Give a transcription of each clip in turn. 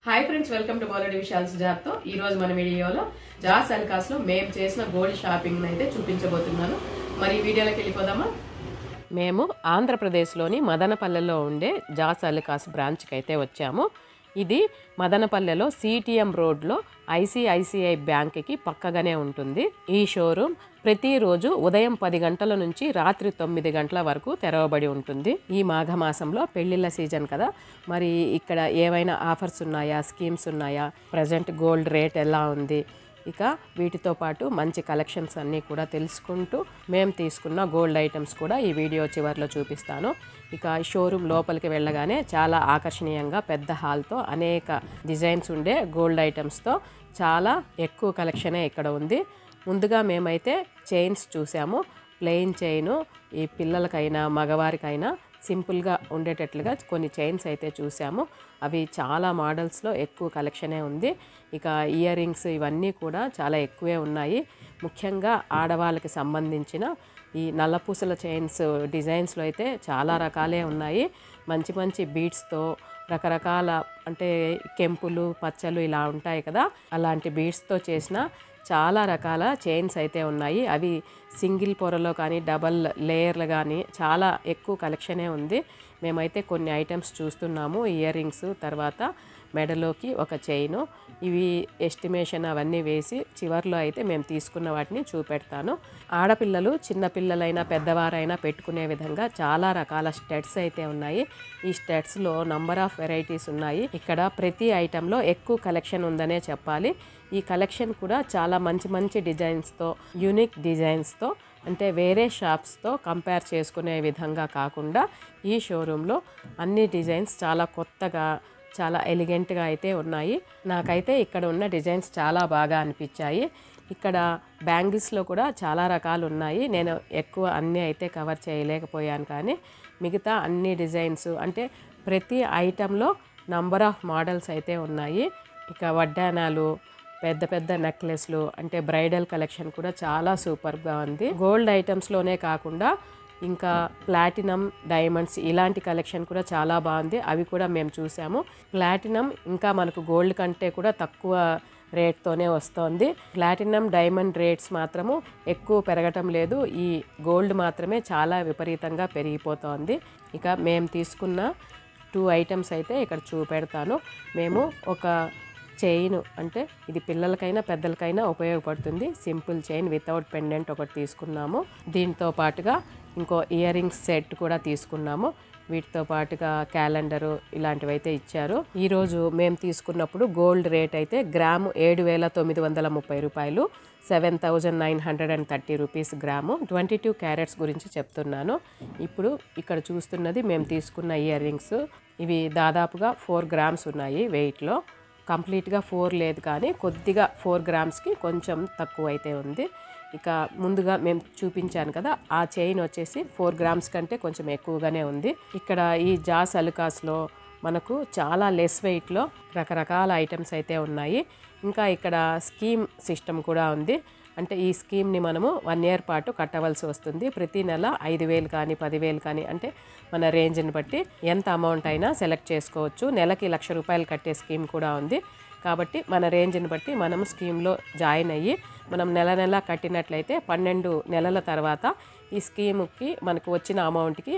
Hi friends, welcome to బోలెడి విషయాలు సుజాత్తో. ఈ రోజు మన వీడియోలో జాస్ అల్కాస్ లో మేము చేసిన గోల్డ్ షాపింగ్ అయితే చూపించబోతున్నాను. మరి వీడియోలోకి వెళ్ళిపోదామా. మేము ఆంధ్రప్రదేశ్లోని మదనపల్లెలో ఉండే జాస్ అల్కాస్ బ్రాంచ్కి అయితే వచ్చాము. ఇది మదనపల్లెలో సిటిఎం రోడ్లో ఐసిఐసిఐ బ్యాంక్కి పక్కగానే ఉంటుంది. ఈ షోరూమ్ ప్రతిరోజు ఉదయం 10 గంటల నుంచి రాత్రి 9 గంటల వరకు తెరవబడి ఉంటుంది. ఈ మాఘమాసంలో పెళ్లిళ్ళ సీజన్ కదా, మరి ఇక్కడ ఏవైనా ఆఫర్స్ ఉన్నాయా, స్కీమ్స్ ఉన్నాయా, ప్రజెంట్ గోల్డ్ రేట్ ఎలా ఉంది, ఇక వీటితో పాటు మంచి కలెక్షన్స్ అన్నీ కూడా తెలుసుకుంటూ మేము తీసుకున్న గోల్డ్ ఐటమ్స్ కూడా ఈ వీడియో చివరిలో చూపిస్తాను. ఇక షోరూమ్ లోపలికి వెళ్ళగానే చాలా ఆకర్షణీయంగా పెద్ద హాల్తో అనేక డిజైన్స్ ఉండే గోల్డ్ ఐటమ్స్తో చాలా ఎక్కువ కలెక్షనే ఇక్కడ ఉంది. ముందుగా మేమైతే చైన్స్ చూసాము. ప్లెయిన్ చైను ఈ పిల్లలకైనా మగవారికైనా సింపుల్గా ఉండేటట్లుగా కొన్ని చైన్స్ అయితే చూసాము. అవి చాలా మోడల్స్లో ఎక్కువ కలెక్షనే ఉంది. ఇక ఇయర్ రింగ్స్ ఇవన్నీ కూడా చాలా ఎక్కువే ఉన్నాయి. ముఖ్యంగా ఆడవాళ్ళకి సంబంధించిన ఈ నల్లపూసల చైన్స్ డిజైన్స్లో అయితే చాలా రకాలే ఉన్నాయి. మంచి మంచి బీడ్స్తో రకరకాల అంటే కెంపులు పచ్చలు ఇలా ఉంటాయి కదా, అలాంటి బీడ్స్తో చేసిన చాలా రకాల చైన్స్ అయితే ఉన్నాయి. అవి సింగిల్ పొరలో కానీ డబల్ లేయర్లు కానీ చాలా ఎక్కువ కలెక్షనే ఉంది. మేమైతే కొన్ని ఐటమ్స్ చూస్తున్నాము. ఇయర్ రింగ్స్, తర్వాత మెడలోకి ఒక చైను, ఇవి ఎస్టిమేషన్ అవన్నీ వేసి చివర్లో అయితే మేము తీసుకున్న వాటిని చూపెడతాను. ఆడపిల్లలు చిన్నపిల్లలైనా పెద్దవారైనా పెట్టుకునే విధంగా చాలా రకాల స్టడ్స్ అయితే ఉన్నాయి. ఈ స్టడ్స్లో నంబర్ ఆఫ్ వెరైటీస్ ఉన్నాయి. ఇక్కడ ప్రతి ఐటెంలో ఎక్కువ కలెక్షన్ ఉందనే చెప్పాలి. ఈ కలెక్షన్ కూడా చాలా మంచి మంచి డిజైన్స్తో, యూనిక్ డిజైన్స్తో, అంటే వేరే షాప్స్తో కంపేర్ చేసుకునే విధంగా కాకుండా ఈ షోరూంలో అన్ని డిజైన్స్ చాలా కొత్తగా చాలా ఎలిగెంట్గా అయితే ఉన్నాయి. నాకైతే ఇక్కడ ఉన్న డిజైన్స్ చాలా బాగా అనిపించాయి. ఇక్కడ బ్యాంగిల్స్లో కూడా చాలా రకాలు ఉన్నాయి. నేను ఎక్కువ అన్నీ అయితే కవర్ చేయలేకపోయాను, కానీ మిగతా అన్ని డిజైన్స్ అంటే ప్రతి ఐటెంలో నంబర్ ఆఫ్ మోడల్స్ అయితే ఉన్నాయి. ఇక వడ్డానాలు, పెద్ద పెద్ద నెక్లెస్లు, అంటే బ్రైడల్ కలెక్షన్ కూడా చాలా సూపర్గా ఉంది. గోల్డ్ ఐటమ్స్లోనే కాకుండా ఇంకా ప్లాటినం, డైమండ్స్ ఇలాంటి కలెక్షన్ కూడా చాలా బాగుంది. అవి కూడా మేము చూసాము. ప్లాటినం ఇంకా మనకు గోల్డ్ కంటే కూడా తక్కువ రేట్తోనే వస్తుంది. ప్లాటినం, డైమండ్ రేట్స్ మాత్రము ఎక్కువ పెరగటం లేదు. ఈ గోల్డ్ మాత్రమే చాలా విపరీతంగా పెరిగిపోతోంది. ఇక మేము తీసుకున్న 2 ఐటమ్స్ అయితే ఇక్కడ చూపెడతాను. మేము ఒక చైన్, అంటే ఇది పిల్లలకైనా పెద్దలకైనా ఉపయోగపడుతుంది, సింపుల్ చైన్ వితౌట్ పెండెంట్ ఒకటి తీసుకున్నాము. దీంతో పాటుగా ఇంకో ఇయర్ రింగ్స్ సెట్ కూడా తీసుకున్నాము. వీటితో పాటుగా క్యాలెండరు ఇలాంటివి అయితే ఇచ్చారు. ఈరోజు మేము తీసుకున్నప్పుడు గోల్డ్ రేట్ అయితే గ్రాము 7,930 రూపాయలు, 7,930 రూపీస్ గ్రాము. 22 క్యారెట్స్ గురించి చెప్తున్నాను. ఇప్పుడు ఇక్కడ చూస్తున్నది మేము తీసుకున్న ఇయర్ రింగ్స్. ఇవి దాదాపుగా 4 గ్రామ్స్ ఉన్నాయి వెయిట్లో. కంప్లీట్గా 4 లేదు, కానీ కొద్దిగా 4 గ్రామ్స్కి కొంచెం తక్కువ అయితే ఉంది. ఇక ముందుగా మేము చూపించాను కదా, ఆ చైన్ వచ్చేసి 4 గ్రామ్స్ కంటే కొంచెం ఎక్కువగానే ఉంది. ఇక్కడ ఈ జాస్ అల్కాస్లో మనకు చాలా లెస్ వెయిట్లో రకరకాల ఐటమ్స్ అయితే ఉన్నాయి. ఇంకా ఇక్కడ స్కీమ్ సిస్టమ్ కూడా ఉంది. అంటే ఈ స్కీమ్ని మనము 1 ఇయర్ పాటు కట్టవలసి వస్తుంది. ప్రతి నెల 5,000 కానీ 10,000 కానీ, అంటే మన రేంజ్ని బట్టి ఎంత అమౌంట్ అయినా సెలెక్ట్ చేసుకోవచ్చు. నెలకి 1,00,000 రూపాయలు కట్టే స్కీమ్ కూడా ఉంది. కాబట్టి మన రేంజ్ని బట్టి మనం స్కీమ్లో జాయిన్ అయ్యి మనం నెల నెల కట్టినట్లయితే 12 నెలల తర్వాత ఈ స్కీమ్కి మనకు వచ్చిన అమౌంట్కి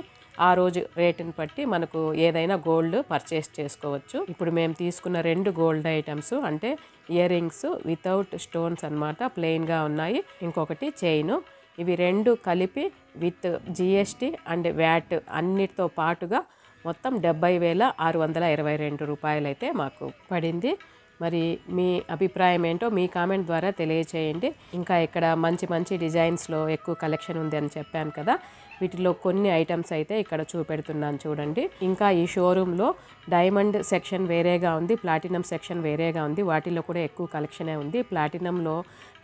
ఆ రోజు రేటుని బట్టి మనకు ఏదైనా గోల్డ్ పర్చేస్ చేసుకోవచ్చు. ఇప్పుడు మేము తీసుకున్న 2 గోల్డ్ ఐటమ్స్, అంటే ఇయర్ రింగ్స్ వితౌట్ స్టోన్స్ అన్నమాట, ప్లెయిన్గా ఉన్నాయి. ఇంకొకటి చైను. ఇవి 2 కలిపి విత్ జిఎస్టీ అండ్ వ్యాట్ అన్నిటితో పాటుగా మొత్తం 70,622 రూపాయలు అయితే మాకు పడింది. మరి మీ అభిప్రాయం ఏంటో మీ కామెంట్ ద్వారా తెలియచేయండి. ఇంకా ఇక్కడ మంచి మంచి డిజైన్స్లో ఎక్కువ కలెక్షన్ ఉంది అని చెప్పాను కదా, వీటిలో కొన్ని ఐటమ్స్ అయితే ఇక్కడ చూపెడుతున్నాను చూడండి. ఇంకా ఈ షోరూంలో డైమండ్ సెక్షన్ వేరేగా ఉంది, ప్లాటినం సెక్షన్ వేరేగా ఉంది. వాటిలో కూడా ఎక్కువ కలెక్షనే ఉంది. ప్లాటినంలో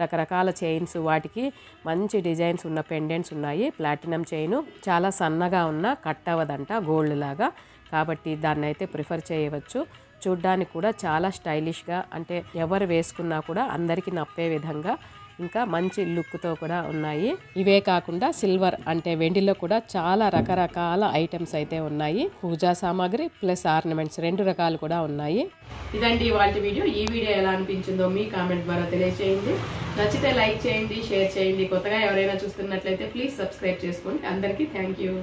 రకరకాల చైన్స్, వాటికి మంచి డిజైన్స్ ఉన్న పెండెంట్స్ ఉన్నాయి. ప్లాటినం చైను చాలా సన్నగా ఉన్న కట్ అవ్వదంట గోల్డ్ లాగా, కాబట్టి దాన్ని అయితే ప్రిఫర్ చేయవచ్చు. చూడ్డానికి కూడా చాలా స్టైలిష్గా, అంటే ఎవరు వేసుకున్నా కూడా అందరికీ నప్పే విధంగా ఇంకా మంచి లుక్తో కూడా ఉన్నాయి. ఇవే కాకుండా సిల్వర్ అంటే వెండిలో కూడా చాలా రకరకాల ఐటమ్స్ అయితే ఉన్నాయి. పూజా సామాగ్రి ప్లస్ ఆర్నమెంట్స్ 2 రకాలు కూడా ఉన్నాయి. ఇదండి ఇవాల్టి వీడియో. ఈ వీడియో ఎలా అనిపించిందో మీ కామెంట్ ద్వారా తెలియజేయండి. నచ్చితే లైక్ చేయండి, షేర్ చేయండి. కొత్తగా ఎవరైనా చూస్తున్నట్లయితే ప్లీజ్ సబ్స్క్రైబ్ చేసుకోండి. అందరికీ థ్యాంక్ యూ.